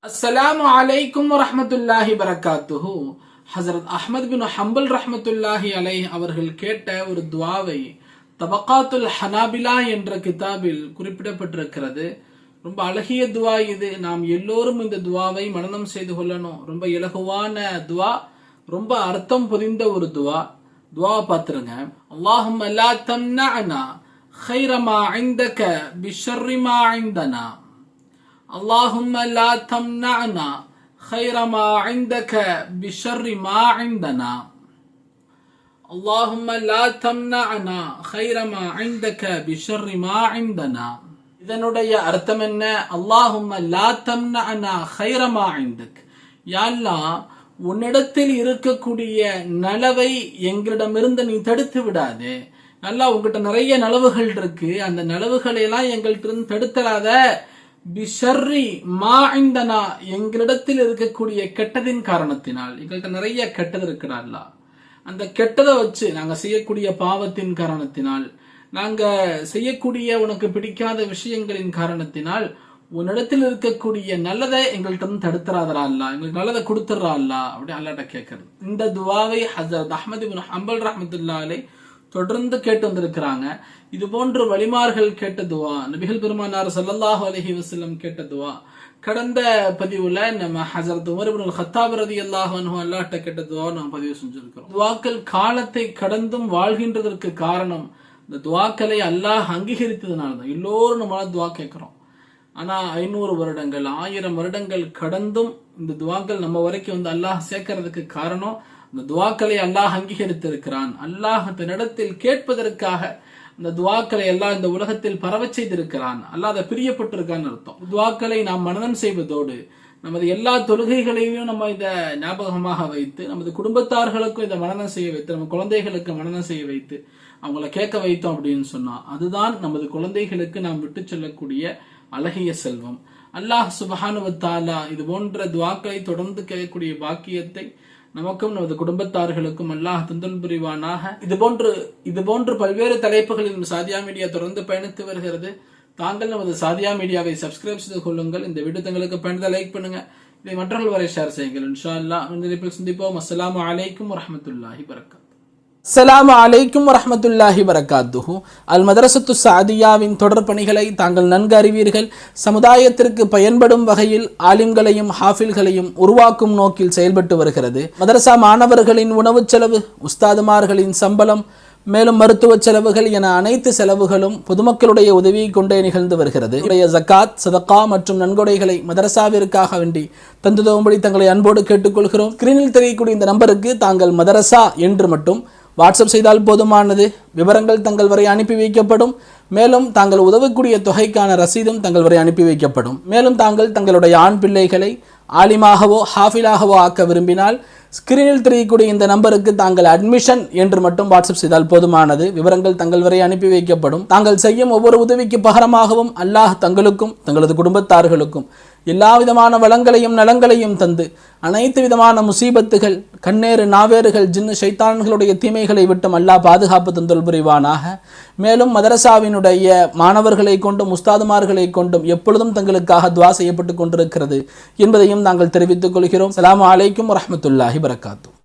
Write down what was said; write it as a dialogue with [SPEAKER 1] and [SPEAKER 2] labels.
[SPEAKER 1] அஸ்ஸலாமு அலைக்கும் வரஹ்மத்துல்லாஹி வரகாத்துஹு. ஹஸரத் அஹ்மத் பின் ஹம்பல் ரஹ்மத்துல்லாஹி அலைஹி அவர்கள் கேட்ட ஒரு துஆவை தபகாத்துல் ஹனாபிலா என்ற கிதாபில் குறிப்பிடப்பட்டிருக்கிறது. ரொம்ப அழகிய துஆ இது. நாம் எல்லோரும் இந்த துஆவை மனனம் செய்து கொள்ளணும். ரொம்ப இலகுவான துஆ, ரொம்ப அர்த்தம் பொதிந்த ஒரு துஆ. துஆ பார்த்துருங்க. அல்லாஹும்ம லா தம்னஅனா خير ما عندك بشر ما عندنا. اللهم لا تمنعنا خير ما عندك بشر ما عندنا. اللهم لا تمنعنا خير ما عندك بشر ما عندنا. இதனுடைய அர்த்தம் என்ன? اللهم لا تمنعنا خير ما عندك. யா அல்லாஹ், உன்னிடத்தில் இருக்கக்கூடிய நலவை எங்களிடமிருந்து நீ தடுத்து விடாதே. நல்லா, உங்ககிட்ட நிறைய நலவுகள் இருக்கு, அந்த நலவுகளை எல்லாம் எங்கள்கிட்ட இருந்து தடுத்தராத. பிஷர்ரி மா இந்தனா, எங்களிடத்தில் இருக்கக்கூடிய கெட்டதின் காரணத்தினால். எங்கள்கிட்ட நிறைய கெட்டது இருக்கிறாள்ல, அந்த கெட்டதை வச்சு நாங்க செய்யக்கூடிய பாவத்தின் காரணத்தினால், நாங்க செய்யக்கூடிய உனக்கு பிடிக்காத விஷயங்களின் காரணத்தினால் உன்னிடத்தில் இருக்கக்கூடிய நல்லதை எங்கள்கிட்ட இருந்து தடுத்துறாதரா அல்ல, எங்களுக்கு நல்லதை கொடுத்துடுறா அல்ல அப்படி அல்லாட்ட கேட்கறது. இந்த துவாவை ஹஸரத் அஹ்மத் பின் ஹம்பல் ரஹ்மத்துல்லாஹி அலைஹி தொடர்ந்து கேட்டு வந்திருக்கிறாங்க. இது போன்று வலிமார்கள் கேட்ட துவா, நபிகள் பெருமானார் ஸல்லல்லாஹு அலைஹி வஸல்லம் கேட்ட துவா. கடந்த பதிவுல நம்ம ஹஸரத் உமர் இப்னுல் கத்தாப் ரலியல்லாஹு அன்ஹு அல்லாஹ்ட்ட கேட்ட துவா நம்ம பதிவு செஞ்சிருக்கிறோம். துவாக்கள் காலத்தை கடந்தும் வாழ்கின்றதற்கு காரணம் இந்த துவாக்களை அல்லாஹ் அங்கீகரித்ததுனால தான். எல்லோரும் நம்மளால துவா கேட்கிறோம். ஆனா 500 வருடங்கள் 1000 வருடங்கள் கடந்தும் இந்த துவாக்கள் நம்ம வரைக்கும் வந்து அல்லாஹ் சேர்க்கறதுக்கு காரணம், இந்த துவாக்களை அல்லாஹ் அங்கீகரித்திருக்கிறான். அல்லாஹ் தன்னிடத்தில் கேட்பதற்காக இந்த துவாக்களை எல்லாம் இந்த உலகத்தில் பரவச் செய்திருக்கிறான். அல்லாஹ் அதை பிரியப்பட்டிருக்கான்னு அர்த்தம். துவாக்களை நாம் மனனம் செய்வதோடு நமது எல்லா தொழுகைகளையும் நம்ம இதை ஞாபகமாக வைத்து, நமது குடும்பத்தார்களுக்கும் இதை மனனம் செய்ய வைத்து, நம்ம குழந்தைகளுக்கு மனனம் செய்ய வைத்து அவங்கள கேட்க வைத்தோம் அப்படின்னு சொன்னா, அதுதான் நமது குழந்தைகளுக்கு நாம் விட்டு செல்லக்கூடிய அழகிய செல்வம். அல்லாஹ் சுப்ஹானஹு வ தஆலா இது போன்ற துவாக்களை தொடர்ந்து கேட்கக்கூடிய பாக்கியத்தை நமக்கும் நமது குடும்பத்தார்களுக்கும் அல்லாஹ் தந்தல் புரிவானாக. இது போன்று பல்வேறு தலைப்புகளில் சாதியா மீடியா தொடர்ந்து பயணித்து வருகிறது. தாங்கள் நமது சாதியா மீடியாவை சப்ஸ்கிரைப் செய்து கொள்ளுங்கள். இந்த வீடியோ தங்களுக்கு பயனுள்ள லைக் பண்ணுங்க. இதை மற்றவர்கள் வரை ஷேர் செய்யுங்கள். இன்ஷா அல்லாஹ் சந்திப்போம். அஸ்ஸலாமு அலைக்கும் வரஹ்மத்துல்லாஹி வபரகாத்துஹு. அஸ்ஸலாமு அலைக்கும் வரஹ்மத்துல்லாஹி வபரகாத்துஹு. அல் மதரசத்து சாதியாவின் தொடர் பணிகளை தாங்கள் நன்கு அறிவீர்கள். சமுதாயத்திற்கு பயன்படும் வகையில் ஆலிம்களையும் ஹாஃபில்களையும் உருவாக்கும் நோக்கில் செயல்பட்டு வருகிறது. மதரசா மாணவர்களின் உணவு செலவு, உஸ்தாதுமார்களின் சம்பளம், மேலும் மருத்துவ செலவுகள் என அனைத்து செலவுகளும் பொதுமக்களுடைய உதவியை கொண்டே நிகழ்ந்து வருகிறது. ஜக்காத், சதகா மற்றும் நன்கொடைகளை மதரசாவிற்காக வேண்டி தந்துதவும்படி தங்களை அன்போடு கேட்டுக்கொள்கிறோம். ஸ்கிரீனில் தெரியக்கூடிய இந்த நம்பருக்கு தாங்கள் மதரசா என்று மட்டும் வாட்ஸ்அப் செய்தால் போதுமானது. விவரங்கள் தங்கள் வரை அனுப்பி வைக்கப்படும். மேலும் தாங்கள் உதவக்கூடிய தொகைக்கான ரசீதும் தங்கள் வரை அனுப்பி வைக்கப்படும். மேலும் தாங்கள் தங்களுடைய ஆண் பிள்ளைகளை ஆலிமாகவோ ஹாஃபிலாகவோ ஆக்க விரும்பினால் ஸ்கிரீனில் தெரியக்கூடிய இந்த நம்பருக்கு தாங்கள் அட்மிஷன் என்று மட்டும் வாட்ஸ்அப் செய்தால் போதுமானது. விவரங்கள் தங்கள் வரை அனுப்பி வைக்கப்படும். தாங்கள் செய்யும் ஒவ்வொரு உதவிக்கு பகரமாகவும் அல்லாஹ் தங்களுக்கும் தங்களது குடும்பத்தார்களுக்கும் எல்லா விதமான வளங்களையும் நலங்களையும் தந்து அனைத்து விதமான முசீபத்துகள், கண்ணேறு, நாவேறுகள், ஜின்னு ஷைத்தான்களுடைய தீமைகளை விட்டும் அல்லாஹ் பாதுகாப்பு தந்தல் புரிவானாக. மேலும் மதரசாவினுடைய மாணவர்களை கொண்டும் உஸ்தாதுமார்களை கொண்டும் எப்பொழுதும் தங்களுக்காக துவா செய்யப்பட்டு கொண்டிருக்கிறது என்பதையும் நாங்கள் தெரிவித்துக் கொள்கிறோம். அஸ்ஸலாமு அலைக்கும் வரஹ்மத்துல்லாஹி வபரகாத்துஹு.